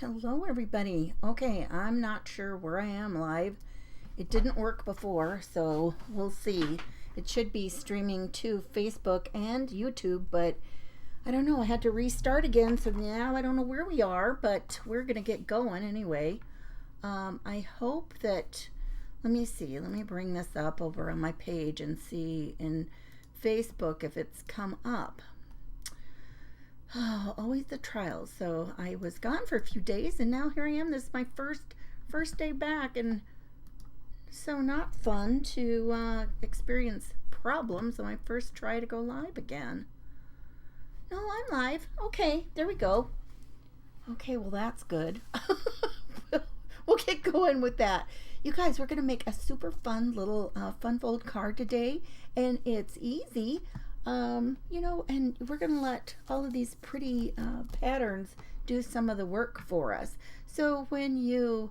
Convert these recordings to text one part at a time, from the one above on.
Hello, everybody. Okay, I'm not sure where I am live. It didn't work before, so we'll see. It should be streaming to Facebook and YouTube, but I don't know. I had to restart again, so now I don't know where we are, but we're going to get going anyway. I hope that. Let me see. Let me bring this up over on my page and see in Facebook if it's come up. Oh, always the trials. So I was gone for a few days, and now here I am. This is my first day back, and so not fun to experience problems on my first try to go live again. No, I'm live. Okay, there we go. Okay, well that's good. We'll get going with that. You guys, we're gonna make a super fun little fun fold card today, and it's easy. And we're going to let all of these pretty patterns do some of the work for us. So when you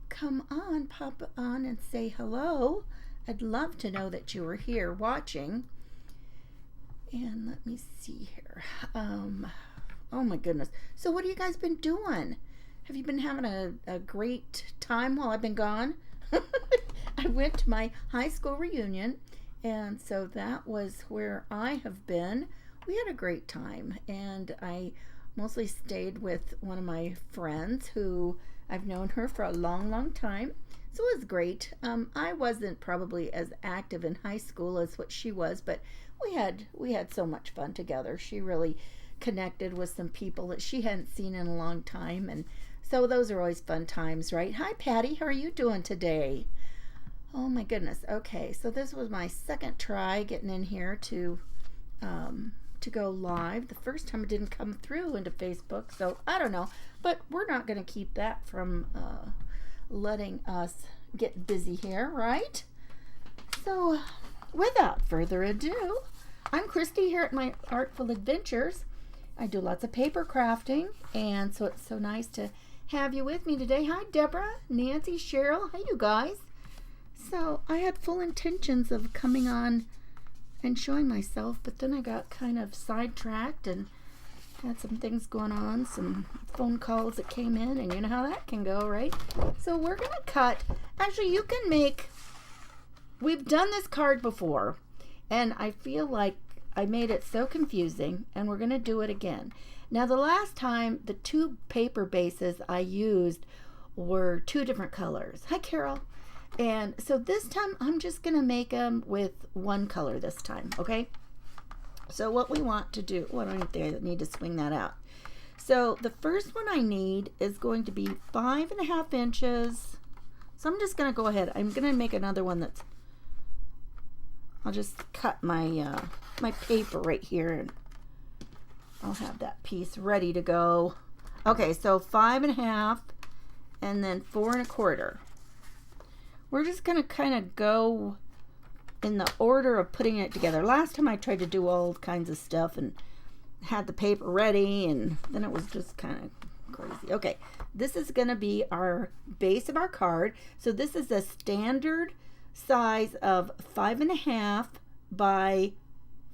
come on, pop on and say hello. I'd love to know that you are here watching. And let me see here. Oh my goodness. So what have you guys been doing? Have you been having a great time while I've been gone? I went to my high school reunion. And so that was where I have been. We had a great time, and I mostly stayed with one of my friends who I've known her for a long, long time. So it was great. I wasn't probably as active in high school as what she was, but we had so much fun together. She really connected with some people that she hadn't seen in a long time, and so those are always fun times, right? Hi, Patty. How are you doing today? Oh my goodness. Okay, so this was my second try getting in here to go live. The first time it didn't come through into Facebook, so I don't know. But we're not going to keep that from letting us get busy here, right? So without further ado, I'm Christy here at my Artful Adventures. I do lots of paper crafting, and so it's so nice to have you with me today. Hi, Deborah, Nancy, Cheryl. Hi, you guys. So I had full intentions of coming on and showing myself, but then I got kind of sidetracked and had some things going on, some phone calls that came in, and you know how that can go, right? So we're going to cut. Actually, you can make, we've done this card before, and I feel like I made it so confusing, and we're going to do it again. Now, the last time, the two paper bases I used were two different colors. Hi, Carol. And so this time I'm just going to make them with one color this time, okay? So what we want to do, I need to swing that out. So the first one I need is going to be 5.5 inches. So I'm just going to go ahead. I'm going to make another one that's, I'll just cut my my paper right here, and I'll have that piece ready to go. Okay, so 5.5 and then 4.25. We're just going to kind of go in the order of putting it together. Last time I tried to do all kinds of stuff and had the paper ready, and then it was just kind of crazy. Okay, this is going to be our base of our card. So this is a standard size of 5.5 by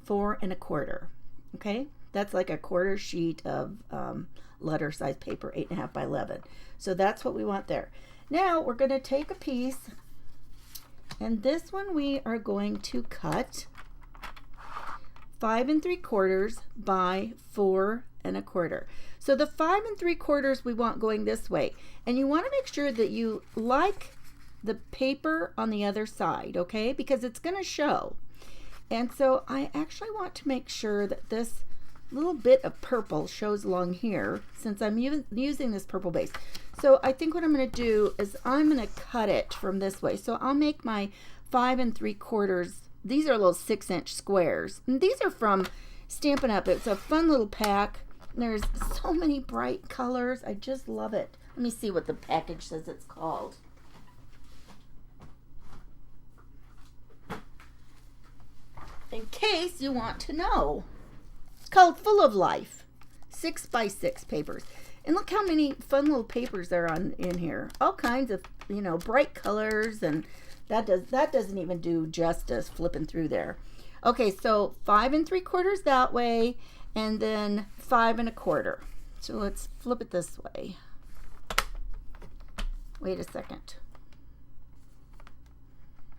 4.25. Okay, that's like a quarter sheet of letter size paper, 8.5 by 11. So that's what we want there. Now we're going to take a piece, and this one we are going to cut 5 3/4 by 4.25. So the 5 3/4 we want going this way, and you want to make sure that you like the paper on the other side, okay? Because it's going to show. And so I actually want to make sure that this little bit of purple shows along here, since I'm using this purple base. So I think what I'm going to do is I'm going to cut it from this way. So I'll make my 5 3/4. These are little 6-inch squares. And these are from Stampin' Up! It's a fun little pack. There's so many bright colors. I just love it. Let me see what the package says it's called. In case you want to know. It's called Full of Life. 6 by 6 papers. And look how many fun little papers there are in here. All kinds of, bright colors, and that doesn't even do justice flipping through there. Okay, so 5 3/4 that way, and then 5 1/4. So let's flip it this way. Wait a second.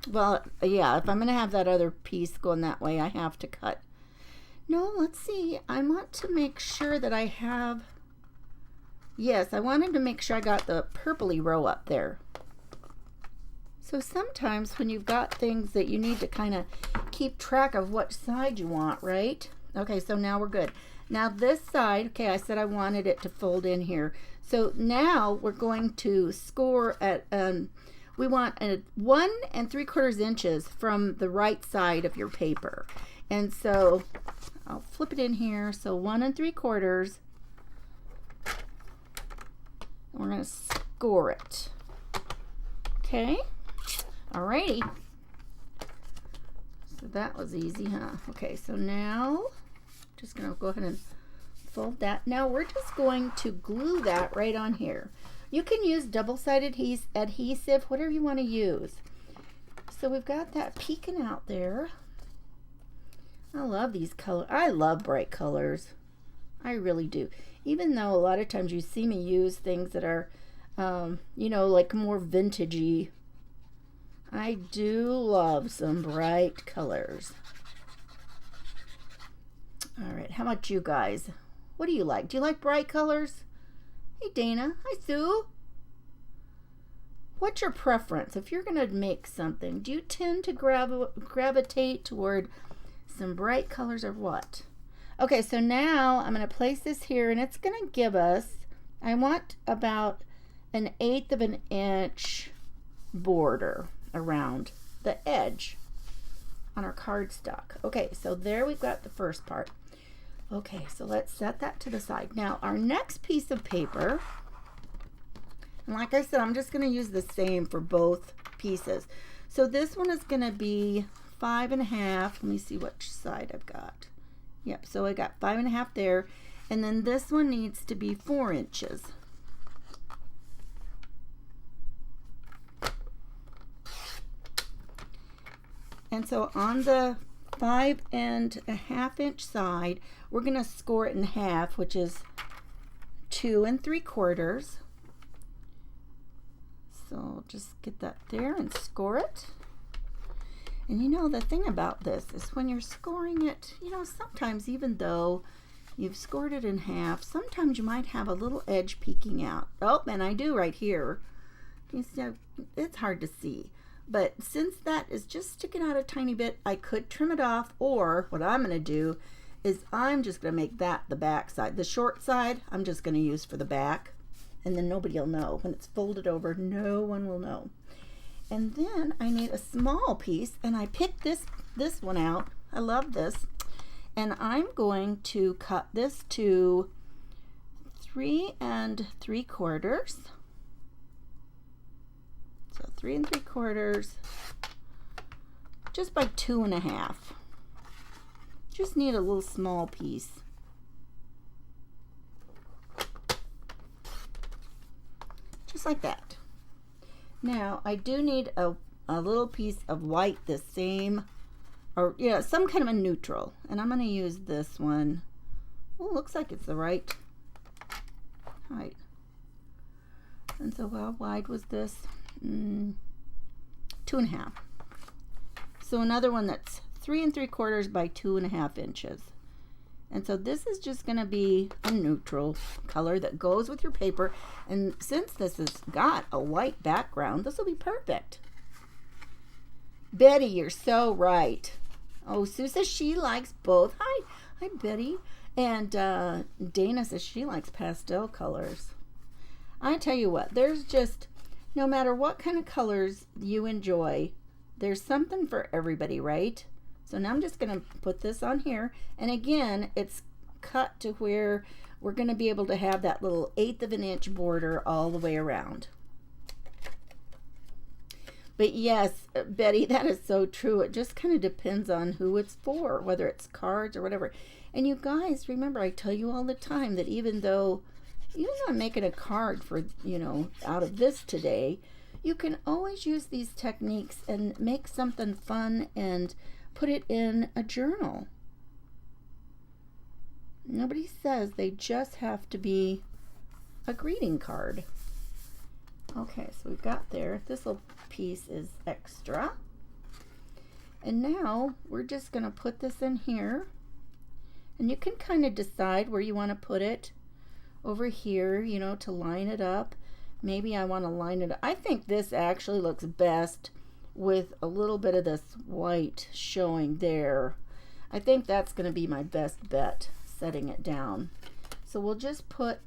Well, yeah, if I'm going to have that other piece going that way, I have to cut. No, let's see. I want to make sure that I have... Yes, I wanted to make sure I got the purpley row up there. So sometimes when you've got things that you need to kind of keep track of what side you want, right? Okay, so now we're good. Now this side, okay, I said I wanted it to fold in here. So now we're going to score at, we want 1 3/4 inches from the right side of your paper. And so I'll flip it in here. So 1 3/4. We're going to score it. Okay. Alrighty. So that was easy, huh? Okay, so now just going to go ahead and fold that. Now we're just going to glue that right on here. You can use double-sided adhesive, whatever you want to use. So we've got that peeking out there. I love these colors. I love bright colors. I really do. Even though a lot of times you see me use things that are, you know, like more vintagey, I do love some bright colors. All right, how about you guys? What do you like? Do you like bright colors? Hey, Dana. Hi, Sue. What's your preference? If you're going to make something, do you tend to gravitate toward some bright colors or what? Okay, so now I'm going to place this here, and it's going to give us, I want about 1/8 of an inch border around the edge on our cardstock. Okay, so there we've got the first part. Okay, so let's set that to the side. Now, our next piece of paper, and like I said, I'm just going to use the same for both pieces. So this one is going to be 5.5. Let me see which side I've got. Yep, so I got 5.5 there, and then this one needs to be 4 inches. And so on the 5.5 inch side, we're going to score it in half, which is 2 3/4. So just get that there and score it. And you know, the thing about this is when you're scoring it, you know, sometimes even though you've scored it in half, sometimes you might have a little edge peeking out. Oh, and I do right here. You see, it's hard to see. But since that is just sticking out a tiny bit, I could trim it off, or what I'm going to do is I'm just going to make that the back side. The short side, I'm just going to use for the back, and then nobody will know. When it's folded over, no one will know. And then I need a small piece, and I picked this one out. I love this. And I'm going to cut this to 3 3/4. So 3 3/4, just by 2.5. Just need a little small piece. Just like that. Now I do need a little piece of white, the same, or yeah, some kind of a neutral, and I'm going to use this one. Oh, looks like it's the right height. And so how wide was this? 2.5. So another one that's 3 3/4 by 2.5 inches. And so this is just going to be a neutral color that goes with your paper. And since this has got a white background, this will be perfect. Betty, you're so right. Oh, Sue says she likes both. Hi, Betty. And Dana says she likes pastel colors. I tell you what, there's just, no matter what kind of colors you enjoy, there's something for everybody, right? So now I'm just going to put this on here. And again, it's cut to where we're going to be able to have that little 1/8 of an inch border all the way around. But yes, Betty, that is so true. It just kind of depends on who it's for, whether it's cards or whatever. And you guys, remember, I tell you all the time that even though I'm making a card for, you know, out of this today, you can always use these techniques and make something fun and put it in a journal. Nobody says they just have to be a greeting card. Okay, so we've got there. This little piece is extra. And now we're just going to put this in here. And you can kind of decide where you want to put it. Over here, you know, to line it up. Maybe I want to line it up. I think this actually looks best with a little bit of this white showing there. I think that's going to be my best bet, setting it down. So we'll just put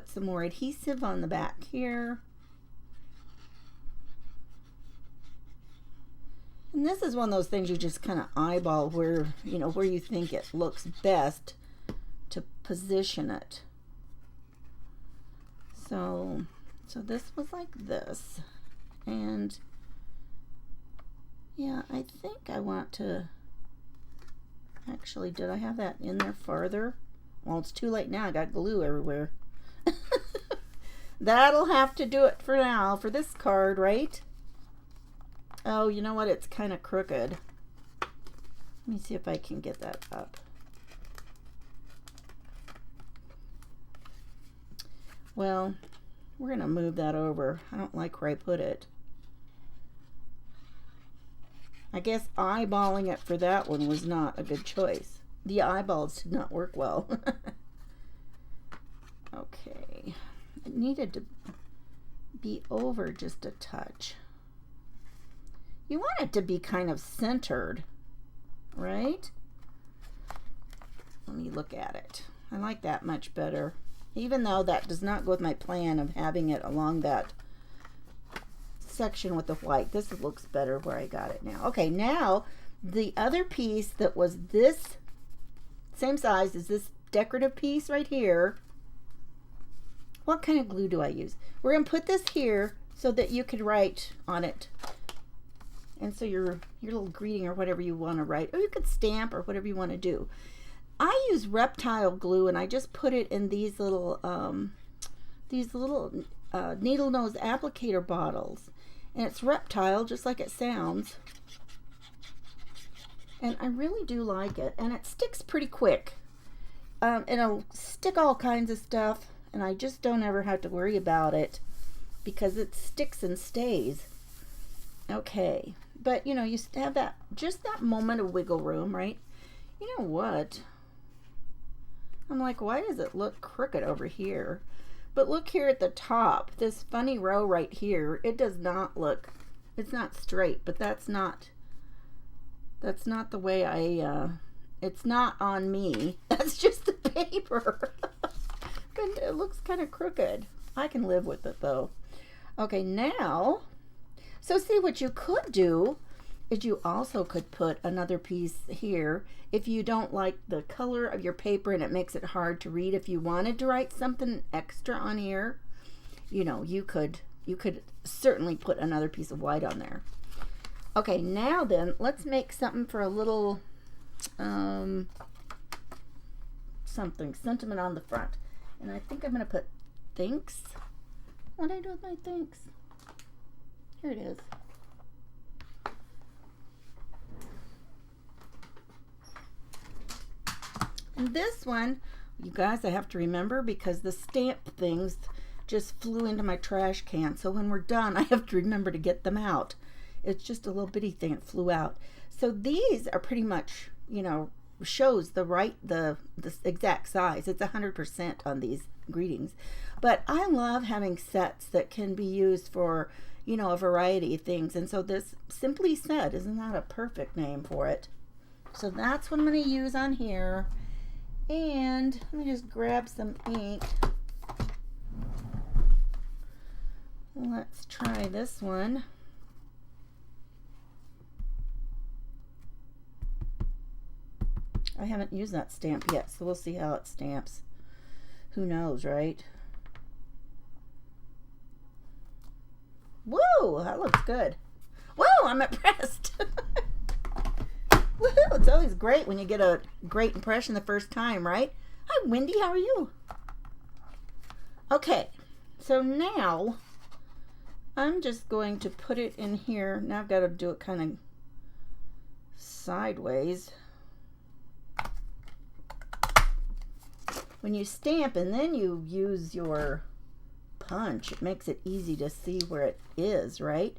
some more adhesive on the back here. And this is one of those things you just kind of eyeball where, you know, where you think it looks best to position it. So this was like this. And yeah, I think I want to, actually, did I have that in there farther? Well, it's too late now. I got glue everywhere. That'll have to do it for now, for this card, right? Oh, you know what? It's kind of crooked. Let me see if I can get that up. Well, we're going to move that over. I don't like where I put it. I guess eyeballing it for that one was not a good choice. The eyeballs did not work well. Okay. It needed to be over just a touch. You want it to be kind of centered, right? Let me look at it. I like that much better. Even though that does not go with my plan of having it along that section with the white. This looks better where I got it now. Okay, now the other piece that was this same size as this decorative piece right here. What kind of glue do I use? We're going to put this here so that you could write on it. And so your little greeting or whatever you want to write, or you could stamp or whatever you want to do. I use Reptile glue, and I just put it in these little needle nose applicator bottles. And it's Reptile, just like it sounds. And I really do like it. And it sticks pretty quick. It'll stick all kinds of stuff, and I just don't ever have to worry about it because it sticks and stays. Okay. But, you know, you have that, just that moment of wiggle room, right? You know what? I'm like, why does it look crooked over here? But look here at the top, this funny row right here, it does not look, it's not straight, but that's not the way it's not on me. That's just the paper. And it looks kind of crooked. I can live with it though. Okay, now, so see what you could do is you also could put another piece here if you don't like the color of your paper and it makes it hard to read. If you wanted to write something extra on here, you know, you could certainly put another piece of white on there. Okay, now then, let's make something for a little something sentiment on the front. And I think I'm going to put thanks. What did I do with my thanks? Here it is. And this one, you guys, I have to remember because the stamp things just flew into my trash can. So when we're done, I have to remember to get them out. It's just a little bitty thing that flew out. So these are pretty much, you know, shows the exact size. It's 100% on these greetings. But I love having sets that can be used for, you know, a variety of things. And so this Simply Said, isn't that a perfect name for it? So that's what I'm going to use on here. And let me just grab some ink. Let's try this one. I haven't used that stamp yet, so we'll see how it stamps. Who knows, right? Woo! That looks good. Woo! I'm impressed. Woohoo! It's always great when you get a great impression the first time, right? Hi, Wendy. How are you? Okay, so now I'm just going to put it in here. Now I've got to do it kind of sideways. When you stamp and then you use your punch. It makes it easy to see where it is, right?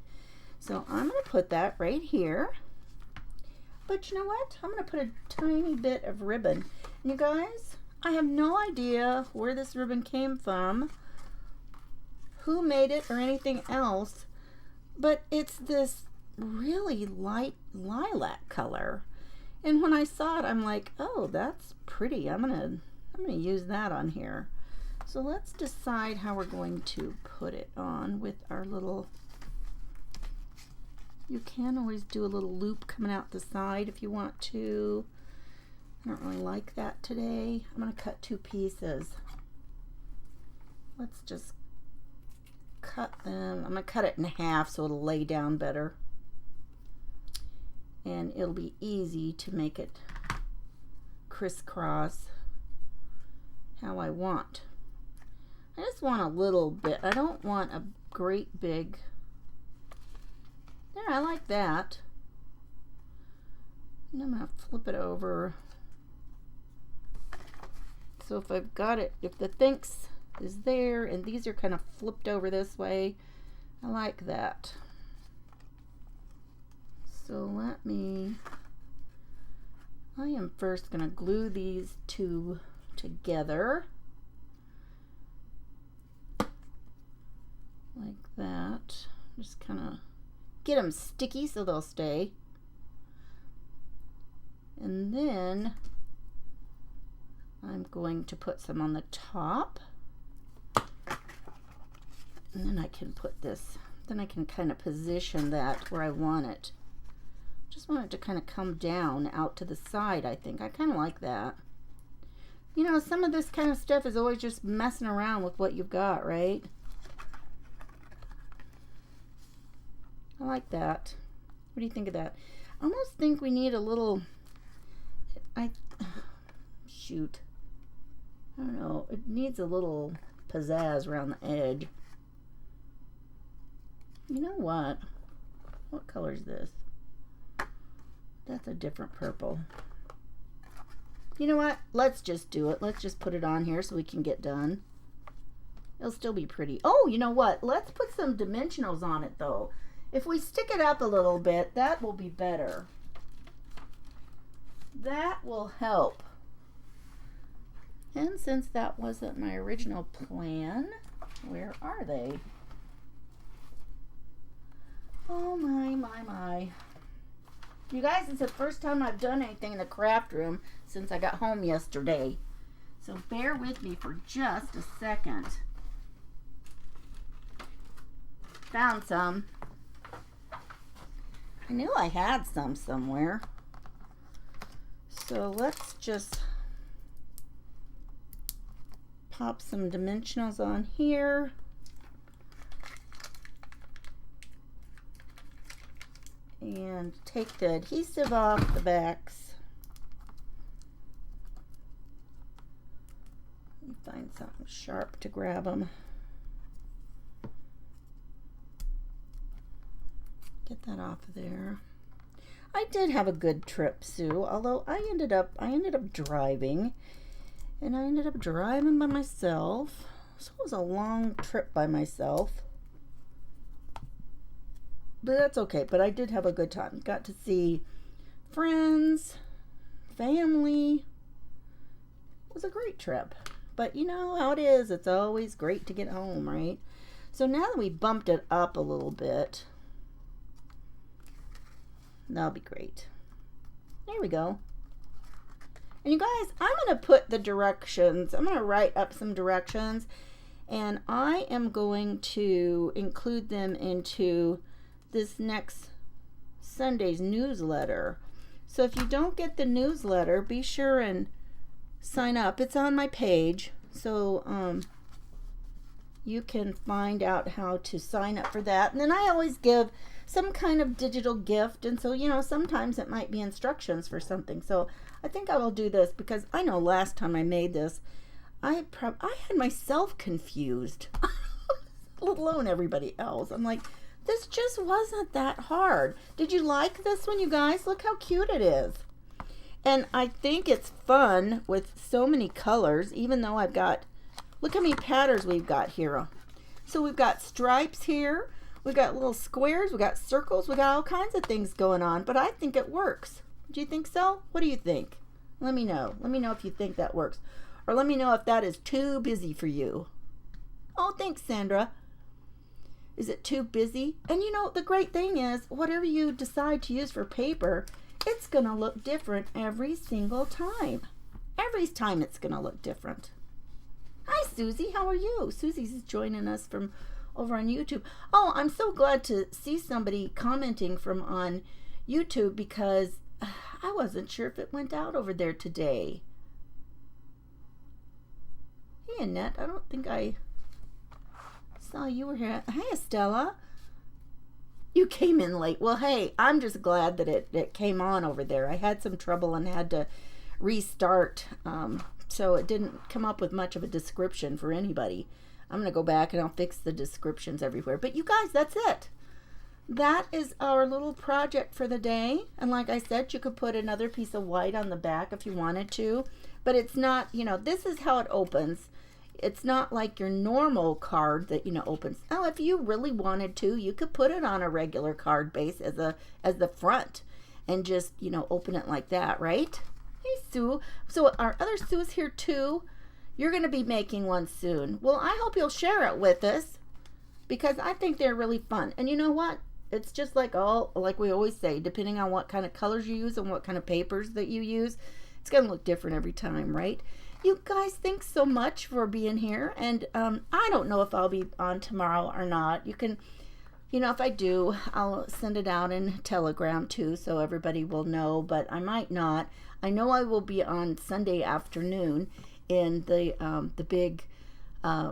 So I'm going to put that right here. But you know what? I'm going to put a tiny bit of ribbon. And you guys, I have no idea where this ribbon came from, who made it, or anything else. But it's this really light lilac color. And when I saw it, I'm like, oh, that's pretty. I'm gonna use that on here. So let's decide how we're going to put it on with our little, you can always do a little loop coming out the side if you want to. I don't really like that today. I'm gonna cut 2 pieces. Let's just cut them. I'm gonna cut it in half so it'll lay down better. And it'll be easy to make it crisscross how I want. I just want a little bit. I don't want a great big. There, I like that. And I'm gonna flip it over. So if I've got it, if the thinks is there and these are kind of flipped over this way, I like that. So I am first going to glue these 2 together like that. Just kind of get them sticky so they'll stay. And then I'm going to put some on the top. And then I can put this, then I can kind of position that where I want it. Just want it to kind of come down out to the side, I think. I kind of like that. You know, some of this kind of stuff is always just messing around with what you've got, right? I like that. What do you think of that? I almost think we need a little, shoot. I don't know. It needs a little pizzazz around the edge. You know what? What color is this? That's a different purple. You know what? Let's just do it. Let's just put it on here so we can get done. It'll still be pretty. Oh, you know what? Let's put some dimensionals on it though. If we stick it up a little bit, that will be better. That will help. And since that wasn't my original plan, where are they? Oh my, my, my. You guys, it's the first time I've done anything in the craft room since I got home yesterday. So bear with me for just a second. Found some. I knew I had some somewhere. So let's just pop some dimensionals on here. And take the adhesive off the backs. Find something sharp to grab them. Get that off of there. I did have a good trip, Sue, although I ended up driving, and I ended up driving by myself. So it was a long trip by myself. But that's okay. But I did have a good time. Got to see friends, family. It was a great trip. But you know how it is. It's always great to get home, right? So now that we bumped it up a little bit, that'll be great. There we go. And you guys, I'm going to put the directions. I'm going to write up some directions. And I am going to include them into this next Sunday's newsletter. So if you don't get the newsletter, be sure and sign up. It's on my page, so you can find out how to sign up for that. And then I always give some kind of digital gift, and so you know, sometimes it might be instructions for something. So I think I will do this because I know last time I made this, I had myself confused, let alone everybody else. I'm like, this just wasn't that hard. Did you like this one, you guys? Look how cute it is. And I think it's fun with so many colors, even though I've got, look how many patterns we've got here. So we've got stripes here. We've got little squares. We've got circles. We've got all kinds of things going on. But I think it works. Do you think so? What do you think? Let me know. Let me know if you think that works. Or let me know if that is too busy for you. Oh, thanks, Sandra. Is it too busy? And you know, the great thing is, whatever you decide to use for paper, it's going to look different every single time. Every time it's going to look different. Hi, Susie. How are you? Susie's joining us from over on YouTube. Oh, I'm so glad to see somebody commenting from on YouTube because I wasn't sure if it went out over there today. Hey, Annette. I don't think I saw you were here. Hey, Estella. You came in late. Well, hey, I'm just glad that it came on over there. I had some trouble and had to restart, so it didn't come up with much of a description for anybody. I'm going to go back and I'll fix the descriptions everywhere. But you guys, that's it. That is our little project for the day. And like I said, you could put another piece of white on the back if you wanted to. But it's not, you know, this is how it opens. It's not like your normal card that, you know, opens. Oh, if you really wanted to, you could put it on a regular card base as the front and just, you know, open it like that, right? Hey, Sue. So our other Sue is here too. You're going to be making one soon. Well, I hope you'll share it with us because I think they're really fun. And you know what? It's just like we always say, depending on what kind of colors you use and what kind of papers that you use, it's going to look different every time, right? You guys, thanks so much for being here. And I don't know if I'll be on tomorrow or not. You can, you know, if I do, I'll send it out in Telegram too so everybody will know, but I might not. I know I will be on Sunday afternoon in the big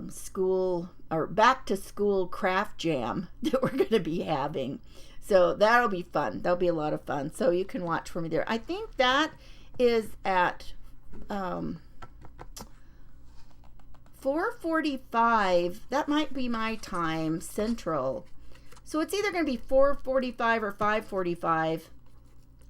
school or back to school craft jam that we're going to be having. So that'll be fun. That'll be a lot of fun. So you can watch for me there. I think that is at 4:45. That might be my time central. So it's either going to be 4:45 or 5:45.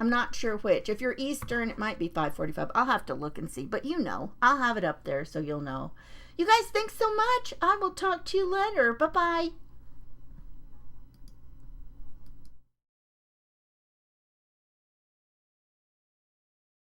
I'm not sure which. If you're Eastern, it might be 5:45. I'll have to look and see. But you know, I'll have it up there so you'll know. You guys, thanks so much. I will talk to you later. Bye-bye.